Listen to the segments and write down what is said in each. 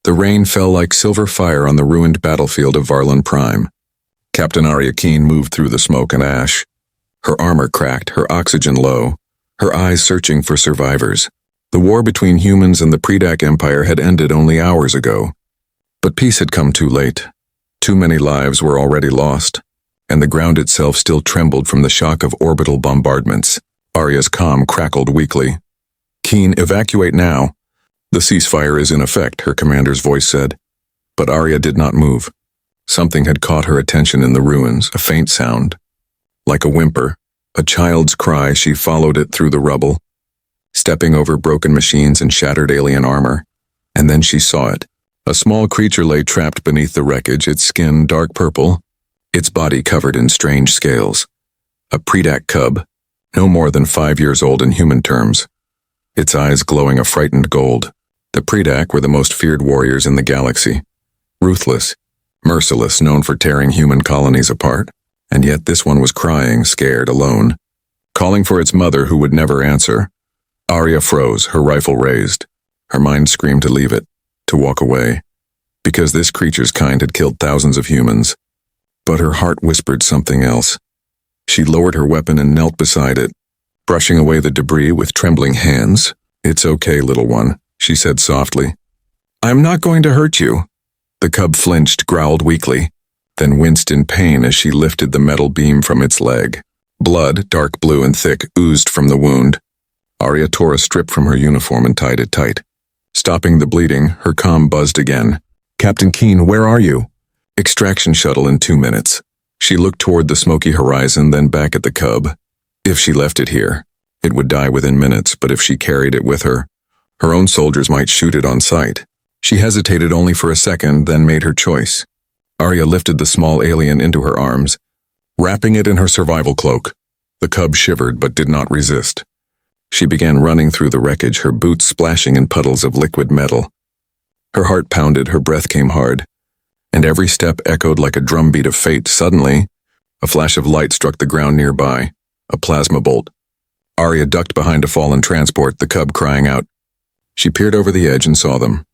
The rain fell like silver fire on the ruined battlefield of Varlin Prime. Captain Arya Keen moved through the smoke and ash. Her armor cracked, her oxygen low, her eyes searching for survivors. The war between humans and the Predac Empire had ended only hours ago. But peace had come too late. Too many lives were already lost, and the ground itself still trembled from the shock of orbital bombardments. Arya's comm crackled weakly. "Keen, evacuate now." "The ceasefire is in effect," her commander's voice said. But Arya did not move. Something had caught her attention in the ruins, a faint sound. Like a whimper, a child's cry, she followed it through the rubble, stepping over broken machines and shattered alien armor. And then she saw it. A small creature lay trapped beneath the wreckage, its skin dark purple, its body covered in strange scales. A Predac cub, no more than 5 years old in human terms. Its eyes glowing a frightened gold. The Predac were the most feared warriors in the galaxy. Ruthless, merciless, known for tearing human colonies apart. And yet this one was crying, scared, alone, calling for its mother who would never answer. Arya froze, her rifle raised. Her mind screamed to leave it, to walk away, because this creature's kind had killed thousands of humans. But her heart whispered something else. She lowered her weapon and knelt beside it, brushing away the debris with trembling hands. "It's okay, little one," she said softly. "I'm not going to hurt you." The cub flinched, growled weakly, then winced in pain as she lifted the metal beam from its leg. Blood, dark blue and thick, oozed from the wound. Arya tore a strip from her uniform and tied it tight. Stopping the bleeding, her comm buzzed again. "Captain Keen, where are you?" "Extraction shuttle in 2 minutes." She looked toward the smoky horizon, then back at the cub. If she left it here, it would die within minutes, but if she carried it with her, her own soldiers might shoot it on sight. She hesitated only for a second, then made her choice. Arya lifted the small alien into her arms, wrapping it in her survival cloak. The cub shivered but did not resist. She began running through the wreckage, her boots splashing in puddles of liquid metal. Her heart pounded, her breath came hard, and every step echoed like a drumbeat of fate. Suddenly, a flash of light struck the ground nearby, a plasma bolt. Arya ducked behind a fallen transport, the cub crying out. She peered over the edge and saw them.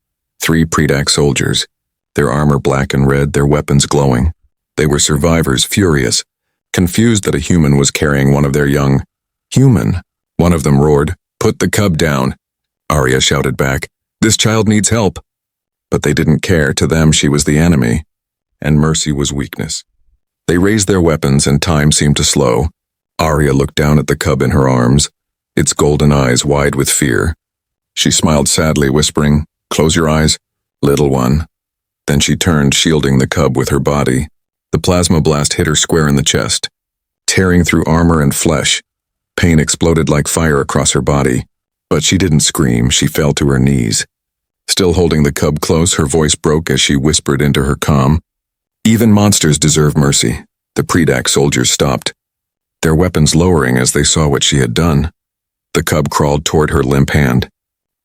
3 Predac soldiers, their armor black and red, their weapons glowing. They were survivors, furious, confused that a human was carrying one of their young. "Human?" One of them roared. "Put the cub down." Arya shouted back, "This child needs help." But they didn't care. To them, she was the enemy, and mercy was weakness. They raised their weapons, and time seemed to slow. Arya looked down at the cub in her arms, its golden eyes wide with fear. She smiled sadly, whispering, "Close your eyes, little one." Then she turned, shielding the cub with her body. The plasma blast hit her square in the chest, tearing through armor and flesh. Pain exploded like fire across her body. But she didn't scream, she fell to her knees. Still holding the cub close, her voice broke as she whispered into her comm. "Even monsters deserve mercy." The Predac soldiers stopped, their weapons lowering as they saw what she had done. The cub crawled toward her limp hand.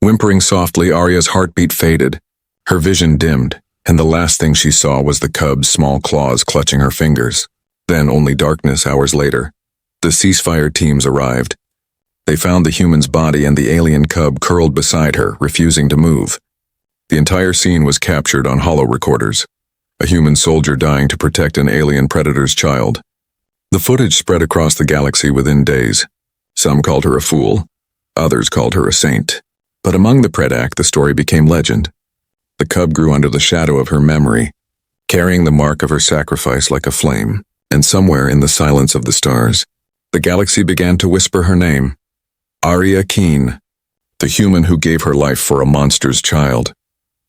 Whimpering softly, Arya's heartbeat faded. Her vision dimmed, and the last thing she saw was the cub's small claws clutching her fingers. Then only darkness hours later. The ceasefire teams arrived. They found the human's body and the alien cub curled beside her, refusing to move. The entire scene was captured on holo recorders. A human soldier dying to protect an alien predator's child. The footage spread across the galaxy within days. Some called her a fool. Others called her a saint. But among the Predac, the story became legend. The cub grew under the shadow of her memory, carrying the mark of her sacrifice like a flame. And somewhere in the silence of the stars, the galaxy began to whisper her name. Arya Keen, the human who gave her life for a monster's child.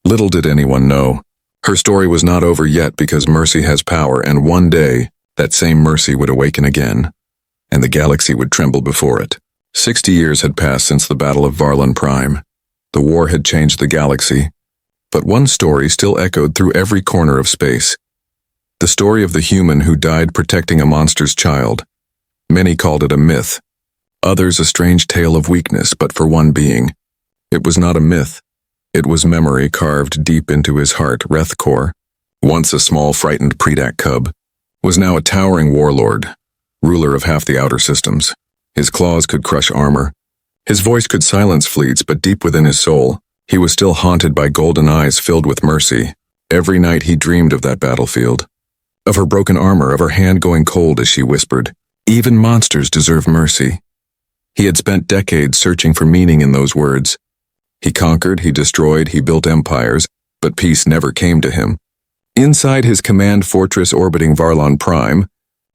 Little did anyone know, her story was not over yet, because mercy has power, and one day, that same mercy would awaken again, and the galaxy would tremble before it. 60 years had passed since the Battle of Varlin Prime. The war had changed the galaxy, but one story still echoed through every corner of space. The story of the human who died protecting a monster's child. Many called it a myth, others a strange tale of weakness, but for one being, it was not a myth. It was memory carved deep into his heart. Rethkor, once a small frightened Predac cub, was now a towering warlord, ruler of half the outer systems. His claws could crush armor. His voice could silence fleets, but deep within his soul, He was still haunted by golden eyes filled with mercy. Every night he dreamed of that battlefield, of her broken armor, of her hand going cold as she whispered, "Even monsters deserve mercy." He had spent decades searching for meaning in those words. He conquered, he destroyed, he built empires, but peace never came to him. Inside his command fortress orbiting Varlon Prime,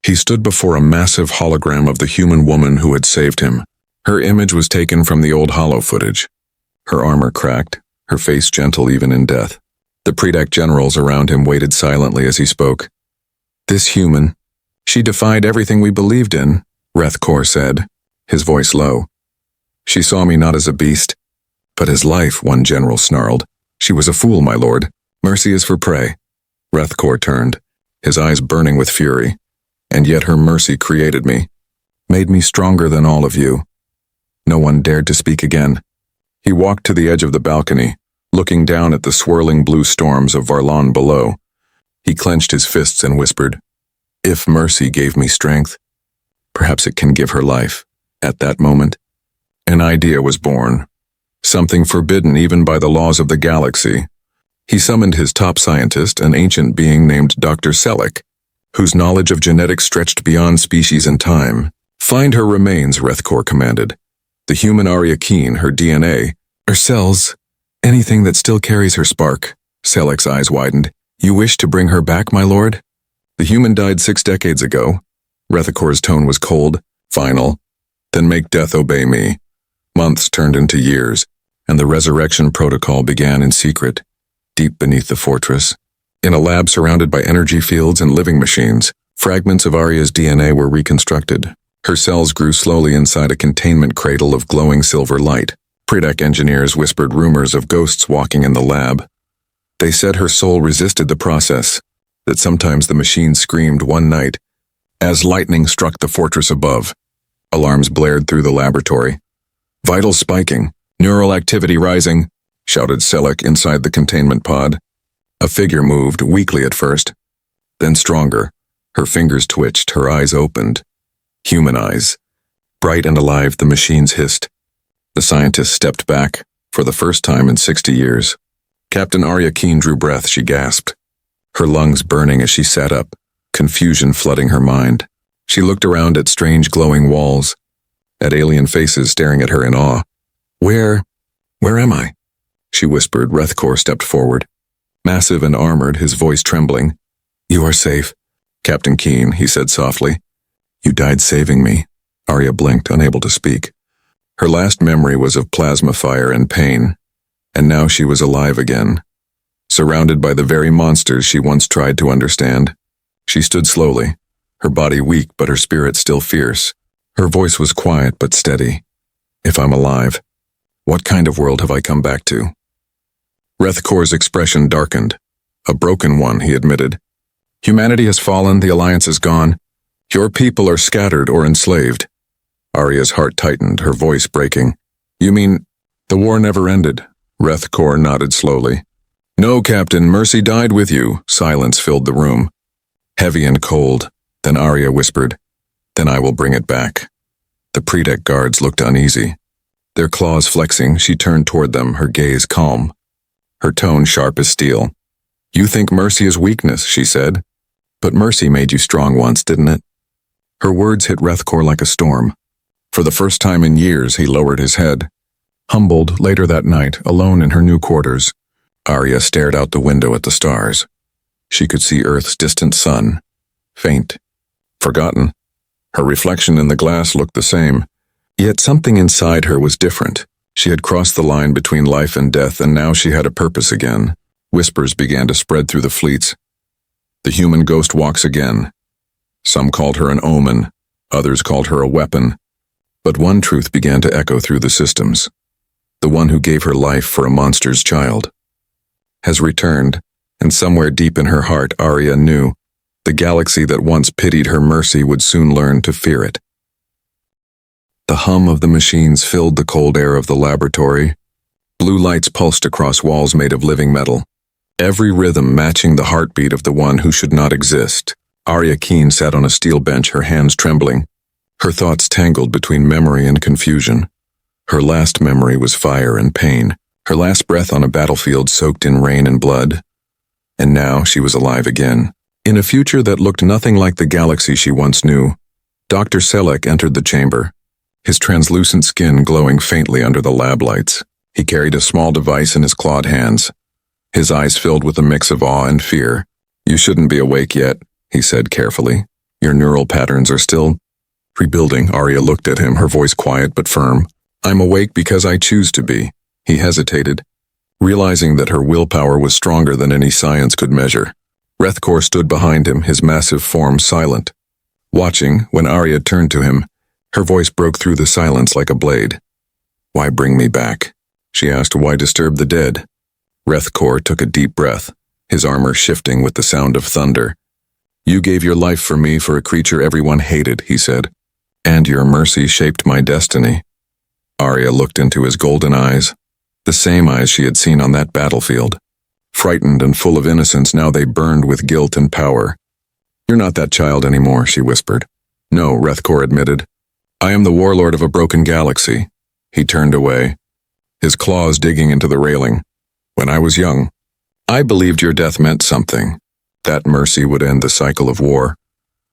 he stood before a massive hologram of the human woman who had saved him. Her image was taken from the old holo footage. Her armor cracked, her face gentle even in death. The Predak generals around him waited silently as he spoke. "This human, she defied everything we believed in," Rethkor said, his voice low. "She saw me not as a beast, but as life," one general snarled. "She was a fool, my lord. Mercy is for prey." Rethkor turned, his eyes burning with fury. "And yet her mercy created me, made me stronger than all of you." No one dared to speak again. He walked to the edge of the balcony, looking down at the swirling blue storms of Varlon below. He clenched his fists and whispered, "If mercy gave me strength, perhaps it can give her life." At that moment, an idea was born, something forbidden even by the laws of the galaxy. He summoned his top scientist, an ancient being named Dr. Selleck, whose knowledge of genetics stretched beyond species and time. "Find her remains," Rethkor commanded. "The human Arya Keen, her DNA, her cells, anything that still carries her spark." Selleck's eyes widened. "You wish to bring her back, my lord?" "The human died 6 decades ago." Rethkor's tone was cold, final. "Then make death obey me." Months turned into years, and the resurrection protocol began in secret, deep beneath the fortress. In a lab surrounded by energy fields and living machines, fragments of Arya's DNA were reconstructed. Her cells grew slowly inside a containment cradle of glowing silver light. Predak engineers whispered rumors of ghosts walking in the lab. They said her soul resisted the process, that sometimes the machine screamed one night as lightning struck the fortress above. Alarms blared through the laboratory. "Vitals spiking, neural activity rising," shouted Selleck inside the containment pod. A figure moved, weakly at first, then stronger. Her fingers twitched, her eyes opened. Human eyes. Bright and alive, the machines hissed. The scientist stepped back, for the first time in 60 years. Captain Arya Keen drew breath, she gasped, her lungs burning as she sat up, confusion flooding her mind. She looked around at strange glowing walls, at alien faces staring at her in awe. Where am I?" she whispered. Rethkor stepped forward, massive and armored, his voice trembling. "You are safe, Captain Keen," he said softly. "You died saving me." Arya blinked, unable to speak. Her last memory was of plasma fire and pain, and now she was alive again, surrounded by the very monsters she once tried to understand. She stood slowly, her body weak but her spirit still fierce. Her voice was quiet but steady. "If I'm alive, what kind of world have I come back to?" Rethkor's expression darkened. "A broken one," he admitted. "Humanity has fallen, the Alliance is gone. Your people are scattered or enslaved." Arya's heart tightened, her voice breaking. "You mean the war never ended?" Rethkor nodded slowly. "No, Captain, mercy died with you." Silence filled the room, heavy and cold. Then Arya whispered, "Then I will bring it back." The Predak guards looked uneasy. Their claws flexing, she turned toward them, her gaze calm, her tone sharp as steel. "You think mercy is weakness," she said. "But mercy made you strong once, didn't it?" Her words hit Rethkor like a storm. For the first time in years, he lowered his head. Humbled, later that night, alone in her new quarters, Arya stared out the window at the stars. She could see Earth's distant sun, faint, forgotten. Her reflection in the glass looked the same, yet something inside her was different. She had crossed the line between life and death, and now she had a purpose again. Whispers began to spread through the fleets. "The human ghost walks again." Some called her an omen, others called her a weapon. But one truth began to echo through the systems. The one who gave her life for a monster's child has returned, and somewhere deep in her heart, Arya knew the galaxy that once pitied her mercy would soon learn to fear it. The hum of the machines filled the cold air of the laboratory. Blue lights pulsed across walls made of living metal, every rhythm matching the heartbeat of the one who should not exist. Arya Keen sat on a steel bench, her hands trembling, her thoughts tangled between memory and confusion. Her last memory was fire and pain. Her last breath on a battlefield soaked in rain and blood. And now she was alive again. In a future that looked nothing like the galaxy she once knew, Dr. Selleck entered the chamber, his translucent skin glowing faintly under the lab lights. He carried a small device in his clawed hands, his eyes filled with a mix of awe and fear. "You shouldn't be awake yet," he said carefully. "Your neural patterns are still rebuilding." Arya looked at him, her voice quiet but firm. "I'm awake because I choose to be." He hesitated, realizing that her willpower was stronger than any science could measure. Rethkor stood behind him, his massive form silent. Watching, when Arya turned to him, her voice broke through the silence like a blade. "Why bring me back?" she asked. "Why disturb the dead?" Rethkor took a deep breath, his armor shifting with the sound of thunder. "You gave your life for me, for a creature everyone hated," he said. "And your mercy shaped my destiny." Arya looked into his golden eyes, the same eyes she had seen on that battlefield. Frightened and full of innocence, now they burned with guilt and power. "You're not that child anymore," she whispered. "No," Rethkor admitted. "I am the warlord of a broken galaxy." He turned away, his claws digging into the railing. "When I was young, I believed your death meant something. That mercy would end the cycle of war."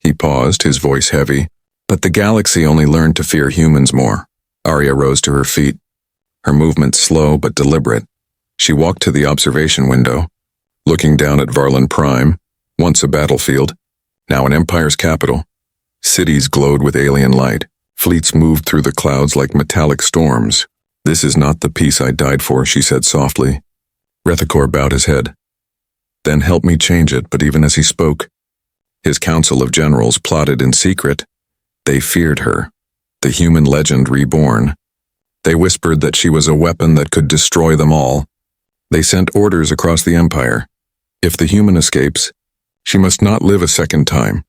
He paused, his voice heavy. "But the galaxy only learned to fear humans more." Arya rose to her feet, her movement slow but deliberate. She walked to the observation window, looking down at Varlin Prime, once a battlefield, now an empire's capital. Cities glowed with alien light. Fleets moved through the clouds like metallic storms. "This is not the peace I died for," she said softly. Rethkor bowed his head. "Then help me change it." But even as he spoke, his council of generals plotted in secret. They feared her, the human legend reborn. They whispered that she was a weapon that could destroy them all. They sent orders across the empire. If the human escapes, she must not live a second time.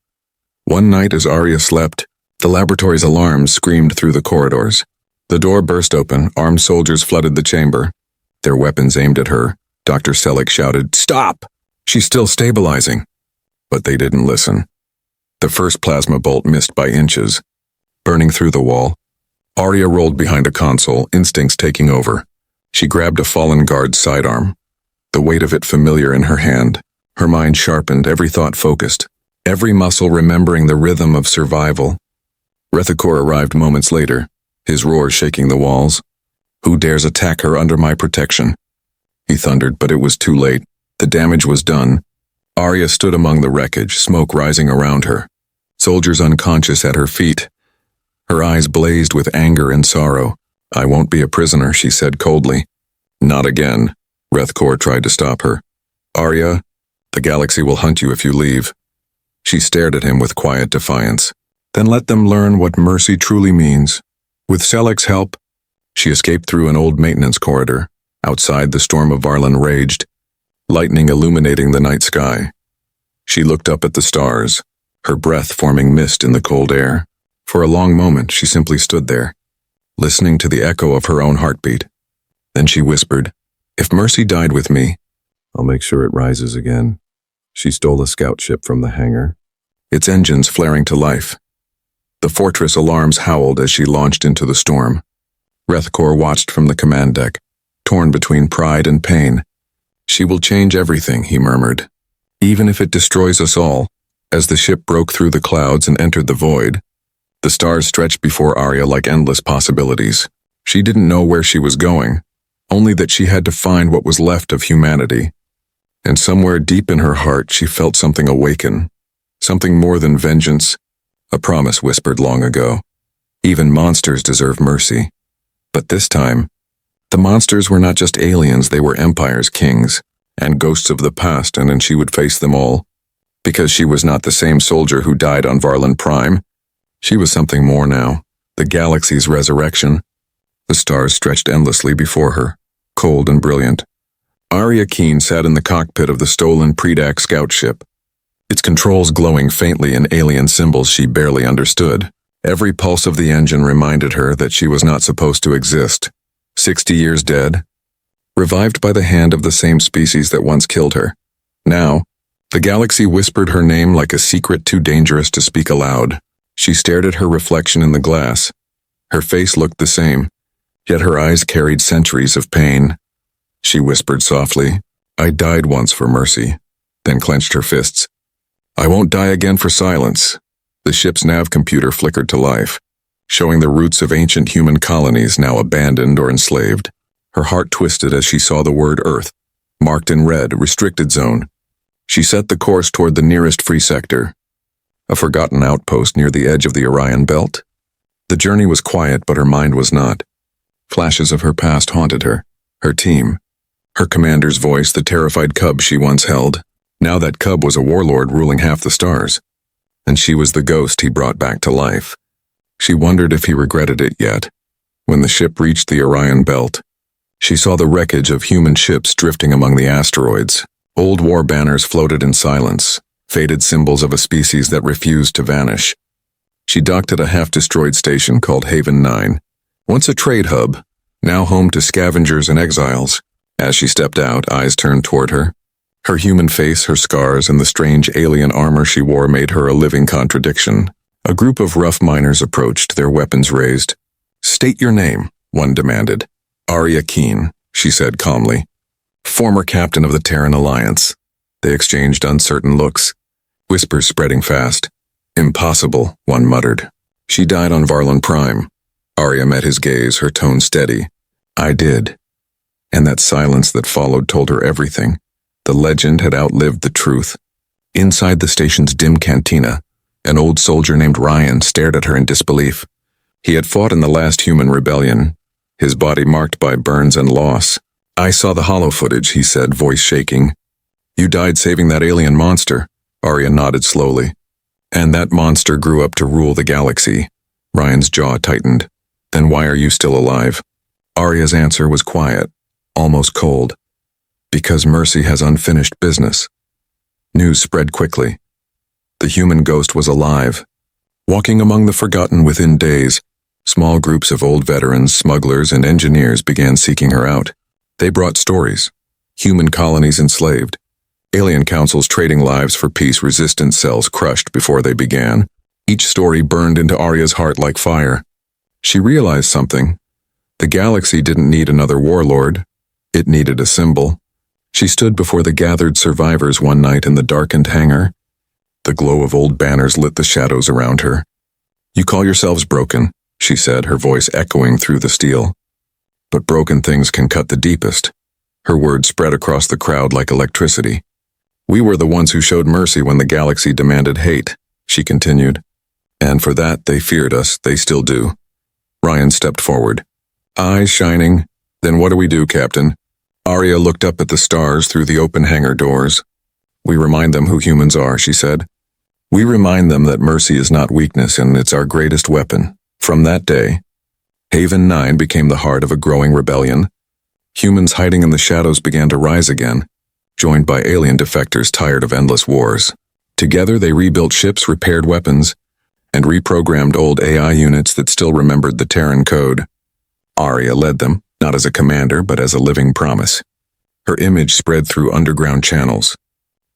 One night as Arya slept, the laboratory's alarms screamed through the corridors. The door burst open, armed soldiers flooded the chamber, their weapons aimed at her. Dr. Selleck shouted, "Stop! She's still stabilizing." But they didn't listen. The first plasma bolt missed by inches, burning through the wall. Arya rolled behind a console, instincts taking over. She grabbed a fallen guard's sidearm, the weight of it familiar in her hand. Her mind sharpened, every thought focused, every muscle remembering the rhythm of survival. Rethkor arrived moments later, his roar shaking the walls. "Who dares attack her under my protection?" he thundered, but it was too late. The damage was done. Arya stood among the wreckage, smoke rising around her, soldiers unconscious at her feet. Her eyes blazed with anger and sorrow. "I won't be a prisoner," she said coldly. "Not again." Rethkor tried to stop her. "Arya, the galaxy will hunt you if you leave." She stared at him with quiet defiance. "Then let them learn what mercy truly means." With Selleck's help, she escaped through an old maintenance corridor. Outside, the storm of Varlin raged, lightning illuminating the night sky. She looked up at the stars, her breath forming mist in the cold air. For a long moment, she simply stood there, listening to the echo of her own heartbeat. Then she whispered, "If mercy died with me, I'll make sure it rises again." She stole a scout ship from the hangar, its engines flaring to life. The fortress alarms howled as she launched into the storm. Rethkor watched from the command deck, torn between pride and pain. "She will change everything," he murmured, "even if it destroys us all." As the ship broke through the clouds and entered the void, the stars stretched before Arya like endless possibilities. She didn't know where she was going, only that she had to find what was left of humanity. And somewhere deep in her heart, she felt something awaken, something more than vengeance, a promise whispered long ago. Even monsters deserve mercy. But this time, the monsters were not just aliens, they were Empire's kings, and ghosts of the past, and then she would face them all. Because she was not the same soldier who died on Varlin Prime. She was something more now, the galaxy's resurrection. The stars stretched endlessly before her, cold and brilliant. Arya Keen sat in the cockpit of the stolen Predac scout ship, its controls glowing faintly in alien symbols she barely understood. Every pulse of the engine reminded her that she was not supposed to exist. 60 years dead, revived by the hand of the same species that once killed her. Now, the galaxy whispered her name like a secret too dangerous to speak aloud. She stared at her reflection in the glass. Her face looked the same, yet her eyes carried centuries of pain. She whispered softly. I died once for mercy, then clenched her fists. I won't die again for silence. The ship's nav computer flickered to life, showing the routes of ancient human colonies now abandoned or enslaved. Her heart twisted as she saw the word Earth, marked in red, restricted zone. She set the course toward the nearest free sector, a forgotten outpost near the edge of the Orion Belt. The journey was quiet, but her mind was not. Flashes of her past haunted her, her team, her commander's voice, the terrified cub she once held. Now that cub was a warlord ruling half the stars, and she was the ghost he brought back to life. She wondered if he regretted it yet. When the ship reached the Orion Belt, she saw the wreckage of human ships drifting among the asteroids. Old war banners floated in silence, faded symbols of a species that refused to vanish. She docked at a half-destroyed station called Haven 9, once a trade hub, now home to scavengers and exiles. As she stepped out, eyes turned toward her. Her human face, her scars, and the strange alien armor she wore made her a living contradiction. A group of rough miners approached, their weapons raised. State your name, one demanded. Arya Keen, she said calmly. Former captain of the Terran Alliance. They exchanged uncertain looks, whispers spreading fast. Impossible, one muttered. She died on Varlon Prime. Arya met his gaze, her tone steady. I did. And that silence that followed told her everything. The legend had outlived the truth. Inside the station's dim cantina, an old soldier named Ryan stared at her in disbelief. He had fought in the last human rebellion, his body marked by burns and loss. I saw the holo footage, he said, voice shaking. You died saving that alien monster, Arya nodded slowly. And that monster grew up to rule the galaxy. Ryan's jaw tightened. Then why are you still alive? Arya's answer was quiet, almost cold. Because Mercy has unfinished business. News spread quickly. The human ghost was alive, walking among the forgotten within days. Small groups of old veterans, smugglers, and engineers began seeking her out. They brought stories. Human colonies enslaved. Alien councils trading lives for peace, resistance cells crushed before they began. Each story burned into Arya's heart like fire. She realized something. The galaxy didn't need another warlord. It needed a symbol. She stood before the gathered survivors one night in the darkened hangar. The glow of old banners lit the shadows around her. You call yourselves broken, she said, her voice echoing through the steel. But broken things can cut the deepest. Her words spread across the crowd like electricity. We were the ones who showed mercy when the galaxy demanded hate, she continued. And for that, they feared us, they still do. Ryan stepped forward, eyes shining. Then what do we do, Captain? Arya looked up at the stars through the open hangar doors. We remind them who humans are, she said. We remind them that mercy is not weakness and it's our greatest weapon. From that day, Haven 9 became the heart of a growing rebellion. Humans hiding in the shadows began to rise again, joined by alien defectors tired of endless wars. Together they rebuilt ships, repaired weapons, and reprogrammed old AI units that still remembered the Terran code. Arya led them, not as a commander, but as a living promise. Her image spread through underground channels.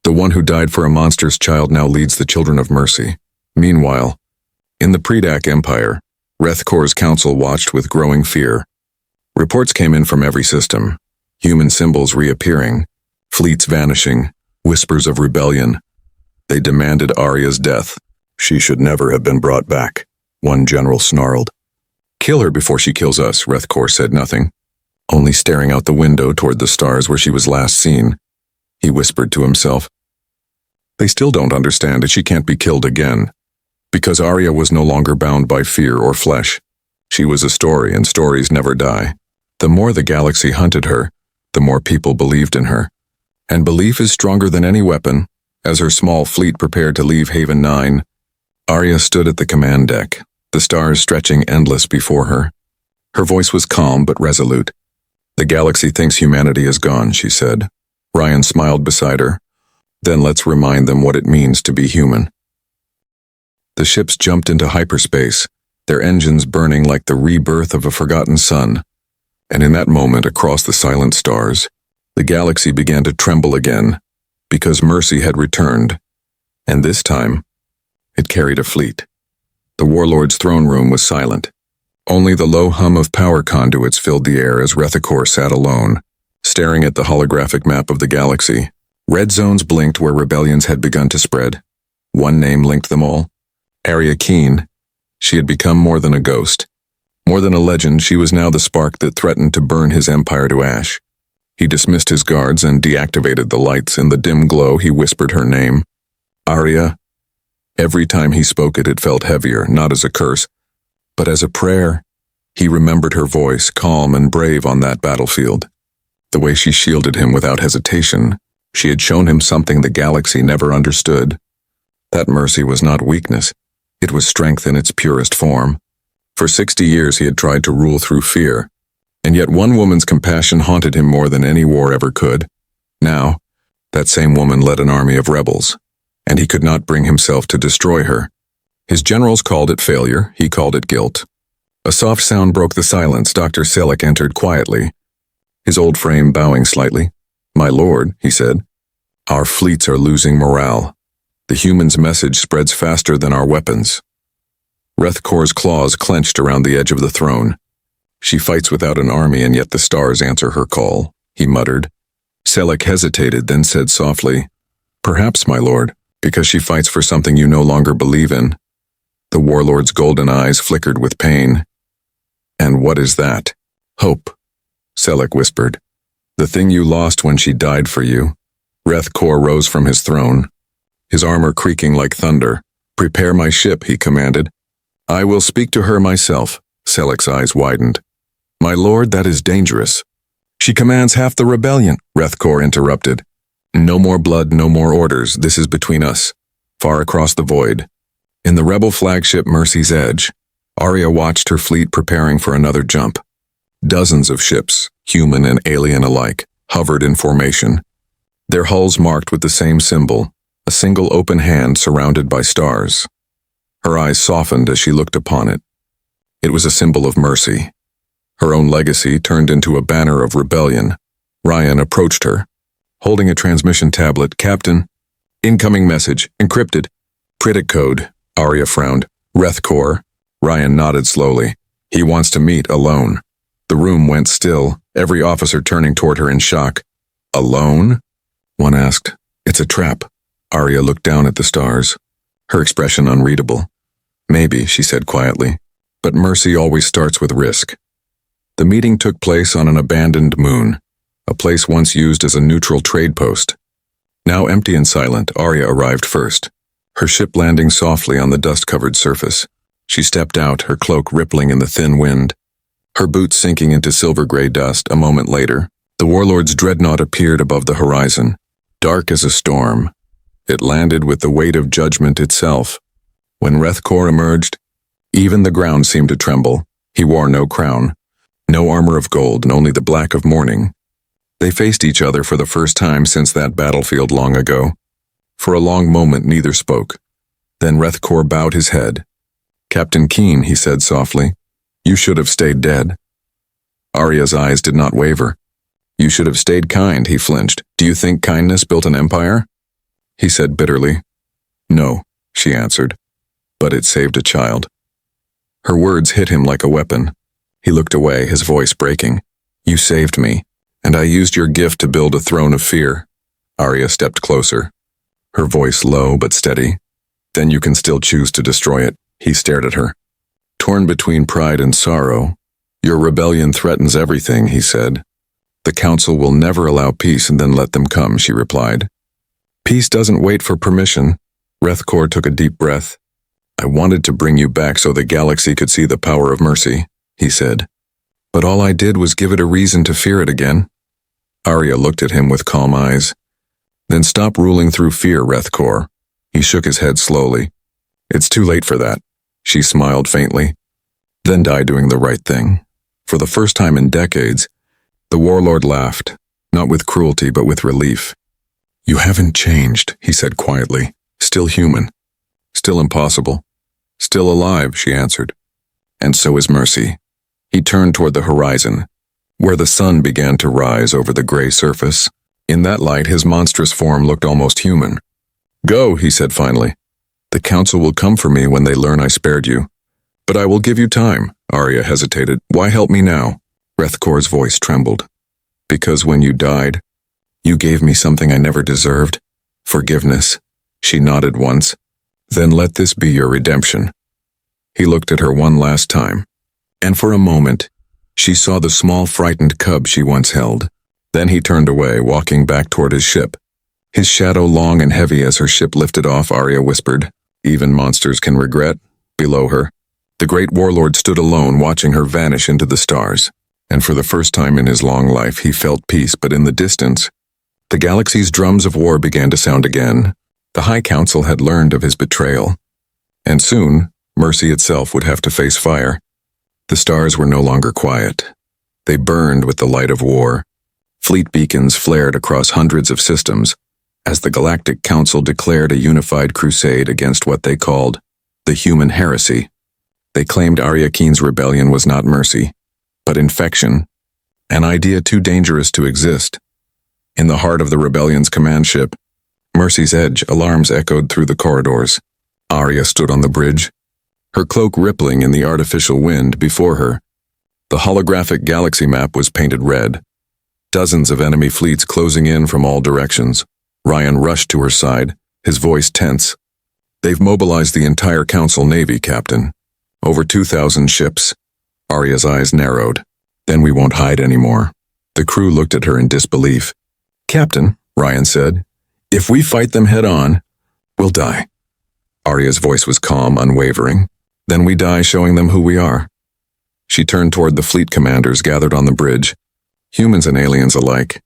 The one who died for a monster's child now leads the Children of Mercy. Meanwhile, in the Predak Empire, Rethkor's council watched with growing fear. Reports came in from every system, human symbols reappearing, fleets vanishing, whispers of rebellion. They demanded Arya's death. She should never have been brought back, one general snarled. Kill her before she kills us, Rethkor said nothing, only staring out the window toward the stars where she was last seen. He whispered to himself. They still don't understand that she can't be killed again, because Arya was no longer bound by fear or flesh. She was a story, and stories never die. The more the galaxy hunted her, the more people believed in her. And belief is stronger than any weapon. As her small fleet prepared to leave Haven 9, Arya stood at the command deck, the stars stretching endless before her. Her voice was calm but resolute. The galaxy thinks humanity is gone, she said. Ryan smiled beside her. Then let's remind them what it means to be human. The ships jumped into hyperspace, their engines burning like the rebirth of a forgotten sun. And in that moment, across the silent stars, the galaxy began to tremble again, because mercy had returned. And this time, it carried a fleet. The warlord's throne room was silent. Only the low hum of power conduits filled the air as Rethkor sat alone, staring at the holographic map of the galaxy. Red zones blinked where rebellions had begun to spread. One name linked them all. Arya Keen. She had become more than a ghost. More than a legend, she was now the spark that threatened to burn his empire to ash. He dismissed his guards and deactivated the lights. In the dim glow, he whispered her name. Arya. Every time he spoke it, it felt heavier, not as a curse, but as a prayer. He remembered her voice, calm and brave on that battlefield. The way she shielded him without hesitation. She had shown him something the galaxy never understood. That mercy was not weakness. It was strength in its purest form. For 60 years he had tried to rule through fear, and yet one woman's compassion haunted him more than any war ever could. Now, that same woman led an army of rebels, and he could not bring himself to destroy her. His generals called it failure, he called it guilt. A soft sound broke the silence. Dr. Selleck entered quietly, his old frame bowing slightly. "My lord," he said, "our fleets are losing morale. The humans' message spreads faster than our weapons." Rethkor's claws clenched around the edge of the throne. "She fights without an army, and yet the stars answer her call," he muttered. Selleck hesitated, then said softly, "Perhaps, my lord, because she fights for something you no longer believe in." The warlord's golden eyes flickered with pain. "And what is that?" "Hope," Selleck whispered. "The thing you lost when she died for you." Rethkor rose from his throne, his armor creaking like thunder. "Prepare my ship," he commanded. "I will speak to her myself." Selleck's eyes widened. "My lord, that is dangerous." "She commands half the rebellion," Rethkor interrupted. "No more blood, no more orders. This is between us." Far across the void, in the rebel flagship Mercy's Edge, Arya watched her fleet preparing for another jump. Dozens of ships, human and alien alike, hovered in formation, their hulls marked with the same symbol, a single open hand surrounded by stars. Her eyes softened as she looked upon it. It was a symbol of mercy. Her own legacy turned into a banner of rebellion. Ryan approached her, holding a transmission tablet. "Captain, incoming message, encrypted." "Pritic code," Arya frowned. "Rethkor." Ryan nodded slowly. "He wants to meet alone." The room went still, every officer turning toward her in shock. "Alone?" one asked. "It's a trap." Arya looked down at the stars, her expression unreadable. "Maybe," she said quietly, "but mercy always starts with risk." The meeting took place on an abandoned moon, a place once used as a neutral trade post. Now empty and silent, Arya arrived first, her ship landing softly on the dust-covered surface. She stepped out, her cloak rippling in the thin wind, her boots sinking into silver-gray dust. A moment later, the warlord's dreadnought appeared above the horizon, dark as a storm. It landed with the weight of judgment itself. When Rethkor emerged, even the ground seemed to tremble. He wore no crown, no armor of gold, and only the black of mourning. They faced each other for the first time since that battlefield long ago. For a long moment neither spoke. Then Rethkor bowed his head. "Captain Keen," he said softly, "you should have stayed dead." Arya's eyes did not waver. "You should have stayed kind," he flinched. "Do you think kindness built an empire?" He said bitterly. "No," she answered, "but it saved a child." Her words hit him like a weapon. He looked away, his voice breaking. "You saved me, and I used your gift to build a throne of fear." Arya stepped closer, her voice low but steady. "Then you can still choose to destroy it." He stared at her. Torn between pride and sorrow, "Your rebellion threatens everything," he said. "The council will never allow peace and then let them come," she replied. "Peace doesn't wait for permission." Rethkor took a deep breath. "I wanted to bring you back so the galaxy could see the power of mercy," he said. "But all I did was give it a reason to fear it again." Arya looked at him with calm eyes. "Then stop ruling through fear, Rethkor." He shook his head slowly. "It's too late for that." She smiled faintly. "Then die doing the right thing." For the first time in decades, the warlord laughed, not with cruelty but with relief. "You haven't changed," he said quietly. "Still human. Still impossible. Still alive," she answered. "And so is mercy." He turned toward the horizon, where the sun began to rise over the gray surface. In that light, his monstrous form looked almost human. "Go," he said finally. "The council will come for me when they learn I spared you. But I will give you time." Arya hesitated. "Why help me now?" Rethkor's voice trembled. Because when you died, you gave me something I never deserved. Forgiveness. She nodded once. Then let this be your redemption. He looked at her one last time, and for a moment, she saw the small frightened cub she once held. Then he turned away, walking back toward his ship. His shadow long and heavy as her ship lifted off, Arya whispered, "Even monsters can regret." Below her, the great warlord stood alone, watching her vanish into the stars. And for the first time in his long life, he felt peace, but in the distance, the galaxy's drums of war began to sound again. The High Council had learned of his betrayal, and soon, Mercy itself would have to face fire. The stars were no longer quiet. They burned with the light of war. Fleet beacons flared across hundreds of systems as the Galactic Council declared a unified crusade against what they called the human heresy. They claimed Arya Keen's rebellion was not mercy, but infection, an idea too dangerous to exist. In the heart of the rebellion's command ship, Mercy's Edge, alarms echoed through the corridors. Arya stood on the bridge, her cloak rippling in the artificial wind before her. The holographic galaxy map was painted red. Dozens of enemy fleets closing in from all directions. Ryan rushed to her side, his voice tense. "They've mobilized the entire Council Navy, Captain. Over 2,000 ships." Arya's eyes narrowed. "Then we won't hide anymore." The crew looked at her in disbelief. "Captain," Ryan said, "if we fight them head-on, we'll die." Arya's voice was calm, unwavering. "Then we die showing them who we are." She turned toward the fleet commanders gathered on the bridge, humans and aliens alike.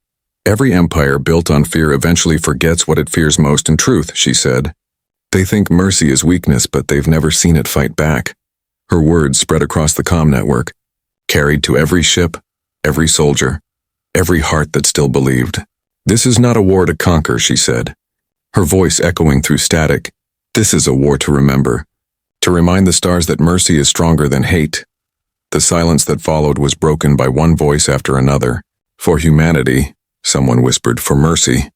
"Every empire built on fear eventually forgets what it fears most in truth," she said. "They think mercy is weakness, but they've never seen it fight back." Her words spread across the comm network, carried to every ship, every soldier, every heart that still believed. "This is not a war to conquer," she said, her voice echoing through static. "This is a war to remember, to remind the stars that mercy is stronger than hate." The silence that followed was broken by one voice after another. "For humanity," someone whispered. "For mercy,"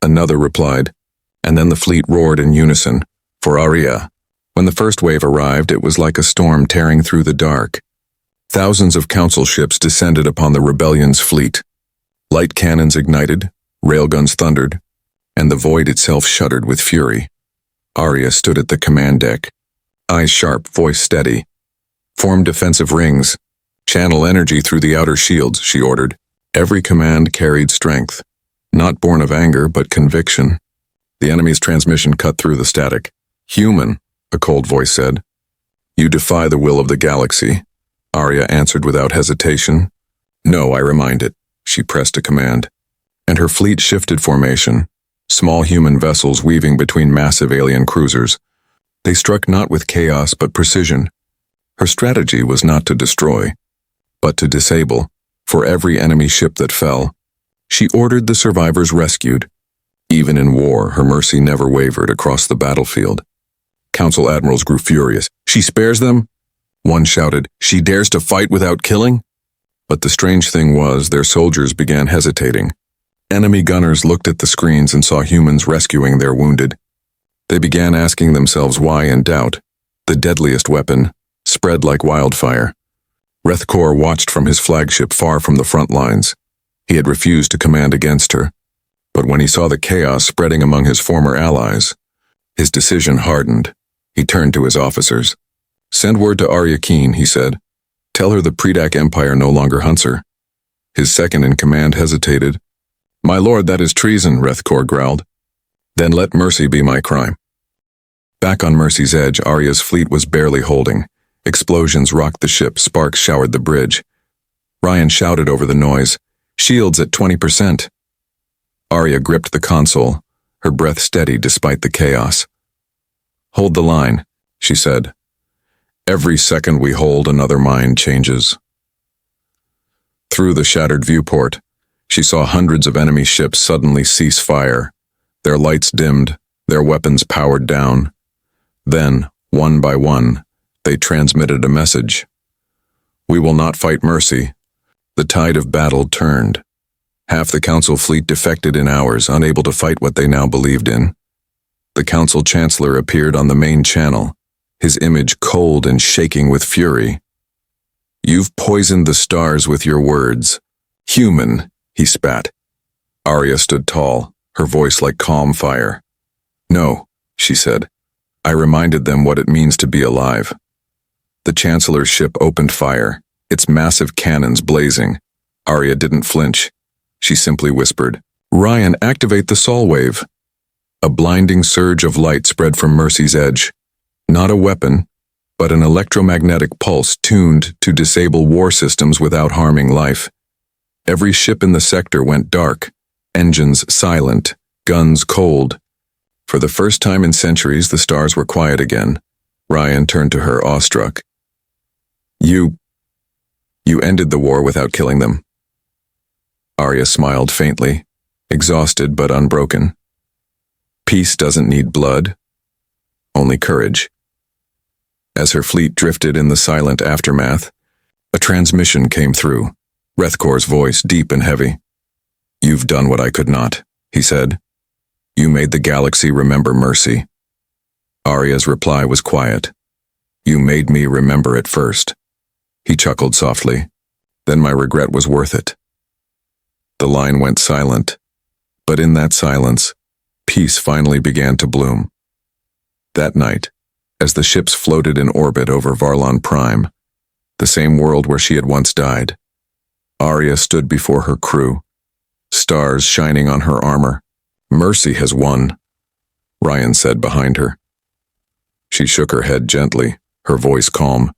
another replied, and then the fleet roared in unison. "For Arya." When the first wave arrived, it was like a storm tearing through the dark. Thousands of council ships descended upon the rebellion's fleet. Light cannons ignited, railguns thundered, and the void itself shuddered with fury. Arya stood at the command deck, eyes sharp, voice steady. "Form defensive rings. Channel energy through the outer shields," she ordered. Every command carried strength, not born of anger but conviction. The enemy's transmission cut through the static. "Human," a cold voice said. "You defy the will of the galaxy." Arya answered without hesitation. "No, I remind it." She pressed a command, and her fleet shifted formation, small human vessels weaving between massive alien cruisers. They struck not with chaos but precision. Her strategy was not to destroy, but to disable. For every enemy ship that fell, she ordered the survivors rescued. Even in war, her mercy never wavered across the battlefield. Council admirals grew furious. "She spares them?" One shouted. "She dares to fight without killing?" But the strange thing was, their soldiers began hesitating. Enemy gunners looked at the screens and saw humans rescuing their wounded. They began asking themselves why, in doubt. The deadliest weapon spread like wildfire. Rethkor watched from his flagship far from the front lines. He had refused to command against her. But when he saw the chaos spreading among his former allies, his decision hardened. He turned to his officers. "Send word to Arya Keen," he said. "Tell her the Predak Empire no longer hunts her." His second-in-command hesitated. "My lord, that is treason," Rethkor growled. "Then let mercy be my crime." Back on Mercy's Edge, Arya's fleet was barely holding. Explosions rocked the ship, sparks showered the bridge. Ryan shouted over the noise, "Shields at 20%. Arya gripped the console, her breath steady despite the chaos. "Hold the line," she said. "Every second we hold, another mind changes." Through the shattered viewport, she saw hundreds of enemy ships suddenly cease fire. Their lights dimmed, their weapons powered down. Then, one by one, they transmitted a message. "We will not fight mercy." The tide of battle turned. Half the Council fleet defected in hours, unable to fight what they now believed in. The Council Chancellor appeared on the main channel, his image cold and shaking with fury. "You've poisoned the stars with your words. Human, He spat. Arya stood tall, her voice like calm fire. "No," she said. "I reminded them what it means to be alive." The Chancellor's ship opened fire, its massive cannons blazing. Arya didn't flinch. She simply whispered, "Ryan, activate the Sol wave." A blinding surge of light spread from Mercy's edge. Not a weapon, but an electromagnetic pulse tuned to disable war systems without harming life. Every ship in the sector went dark, engines silent, guns cold. For the first time in centuries, the stars were quiet again. Ryan turned to her, awestruck. You ended the war without killing them." Arya smiled faintly, exhausted but unbroken. "Peace doesn't need blood, only courage." As her fleet drifted in the silent aftermath, a transmission came through, Rethkor's voice deep and heavy. "You've done what I could not," he said. "You made the galaxy remember mercy." Arya's reply was quiet. "You made me remember it first." He chuckled softly. "Then my regret was worth it." The line went silent, but in that silence, peace finally began to bloom. That night, as the ships floated in orbit over Varlon Prime, the same world where she had once died, Arya stood before her crew, stars shining on her armor. "Mercy has won," Ryan said behind her. She shook her head gently, her voice calm.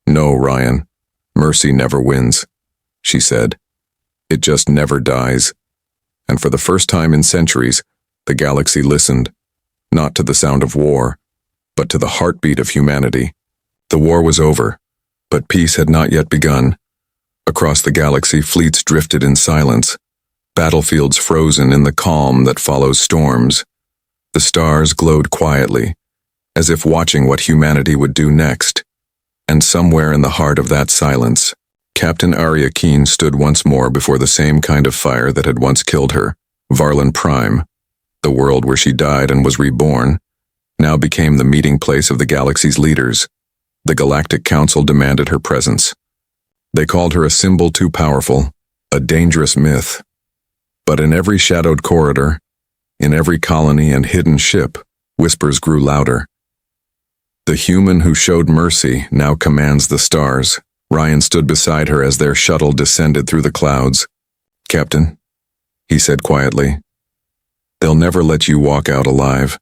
"No, Ryan, mercy never wins," she said. "It just never dies." And for the first time in centuries, the galaxy listened, not to the sound of war, but to the heartbeat of humanity. The war was over, but peace had not yet begun. Across the galaxy, fleets drifted in silence, battlefields frozen in the calm that follows storms. The stars glowed quietly, as if watching what humanity would do next. And somewhere in the heart of that silence, Captain Arya Keen stood once more before the same kind of fire that had once killed her. Varlon Prime, the world where she died and was reborn, now became the meeting place of the galaxy's leaders. The Galactic Council demanded her presence. They called her a symbol too powerful, a dangerous myth. But in every shadowed corridor, in every colony and hidden ship, whispers grew louder. "The human who showed mercy now commands the stars." Ryan stood beside her as their shuttle descended through the clouds. "Captain," he said quietly, "they'll never let you walk out alive."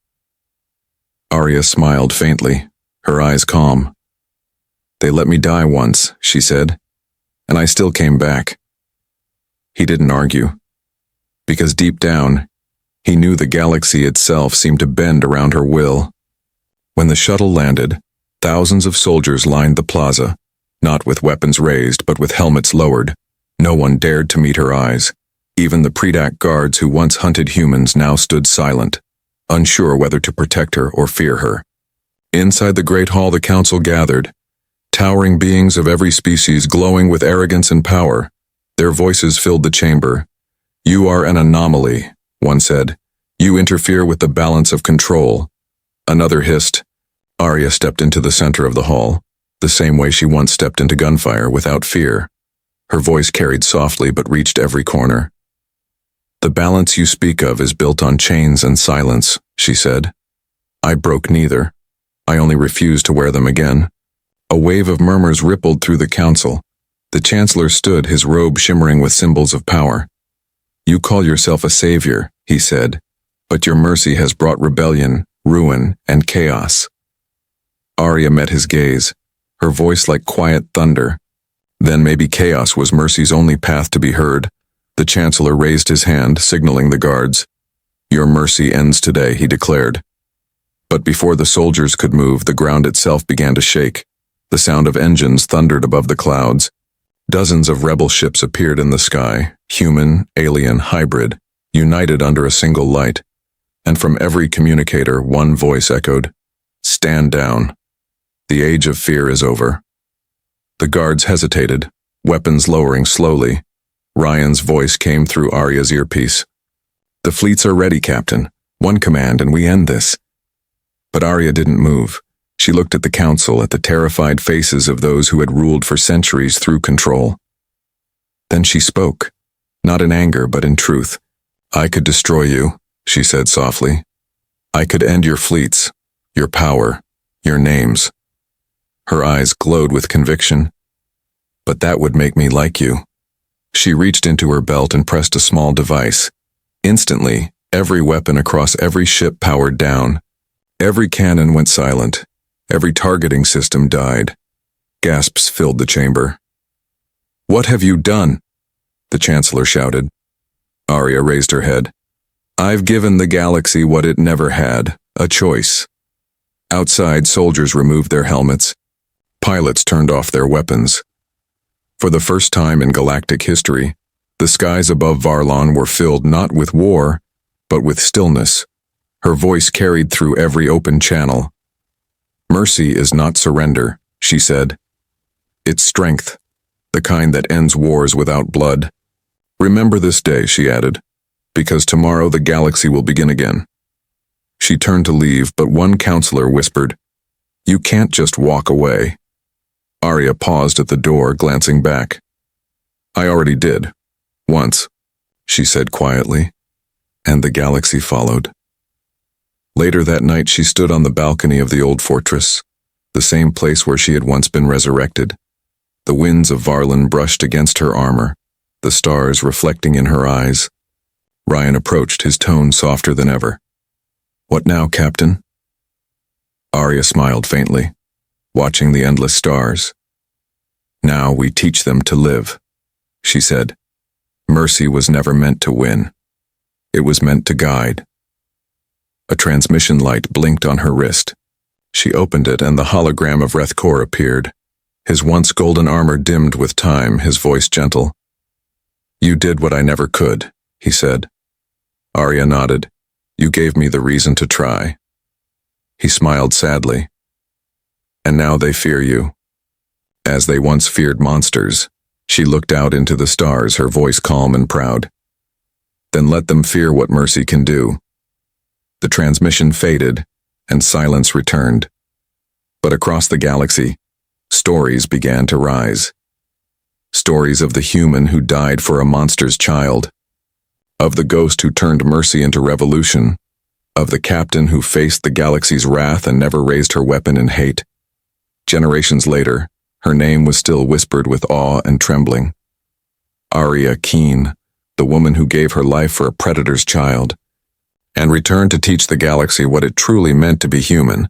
Arya smiled faintly, her eyes calm. "They let me die once," she said, "and I still came back." He didn't argue, because deep down, he knew the galaxy itself seemed to bend around her will. When the shuttle landed, thousands of soldiers lined the plaza, not with weapons raised but with helmets lowered. No one dared to meet her eyes. Even the Predak guards who once hunted humans now stood silent, unsure whether to protect her or fear her. Inside the great hall the council gathered, towering beings of every species glowing with arrogance and power. Their voices filled the chamber. "You are an anomaly," one said. "You interfere with the balance of control." Another hissed. Arya stepped into the center of the hall, the same way she once stepped into gunfire, without fear. Her voice carried softly but reached every corner. "The balance you speak of is built on chains and silence," she said. "I broke neither. I only refused to wear them again." A wave of murmurs rippled through the council. The Chancellor stood, his robe shimmering with symbols of power. "You call yourself a savior," he said, "but your mercy has brought rebellion, ruin, and chaos." Arya met his gaze, her voice like quiet thunder. Then maybe chaos was mercy's only path to be heard. The Chancellor raised his hand, signaling the guards. "Your mercy ends today," he declared. But before the soldiers could move, the ground itself began to shake. The sound of engines thundered above the clouds. Dozens of rebel ships appeared in the sky, human, alien, hybrid, united under a single light. And from every communicator, one voice echoed, "Stand down. The age of fear is over." The guards hesitated, weapons lowering slowly. Ryan's voice came through Arya's earpiece. "The fleets are ready, Captain. One command and we end this." But Arya didn't move. She looked at the council, at the terrified faces of those who had ruled for centuries through control. Then she spoke, not in anger but in truth. I could destroy you, she said softly. I could end your fleets, your power, your names. Her eyes glowed with conviction. But that would make me like you. She reached into her belt and pressed a small device. Instantly, every weapon across every ship powered down. Every cannon went silent. Every targeting system died. Gasps filled the chamber. What have you done? The Chancellor shouted. Arya raised her head. I've given the galaxy what it never had, a choice. Outside, soldiers removed their helmets. Pilots turned off their weapons. For the first time in galactic history, the skies above Varlon were filled not with war, but with stillness. Her voice carried through every open channel. Mercy is not surrender, she said. It's strength, the kind that ends wars without blood. Remember this day, she added, because tomorrow the galaxy will begin again. She turned to leave, but one counselor whispered, You can't just walk away. Arya paused at the door, glancing back. I already did. Once, she said quietly, and the galaxy followed. Later that night she stood on the balcony of the old fortress, the same place where she had once been resurrected. The winds of Varlon brushed against her armor, the stars reflecting in her eyes. Ryan approached, his tone softer than ever. What now, Captain? Arya smiled faintly, watching the endless stars. Now we teach them to live, she said. Mercy was never meant to win. It was meant to guide. A transmission light blinked on her wrist. She opened it and the hologram of Rethkor appeared. His once golden armor dimmed with time, his voice gentle. You did what I never could, he said. Arya nodded. You gave me the reason to try. He smiled sadly. And now they fear you. As they once feared monsters, she looked out into the stars, her voice calm and proud. Then let them fear what mercy can do. The transmission faded, and silence returned. But across the galaxy, stories began to rise. Stories of the human who died for a monster's child, of the ghost who turned mercy into revolution, of the captain who faced the galaxy's wrath and never raised her weapon in hate. Generations later, her name was still whispered with awe and trembling. Arya Keen, the woman who gave her life for a predator's child, and returned to teach the galaxy what it truly meant to be human.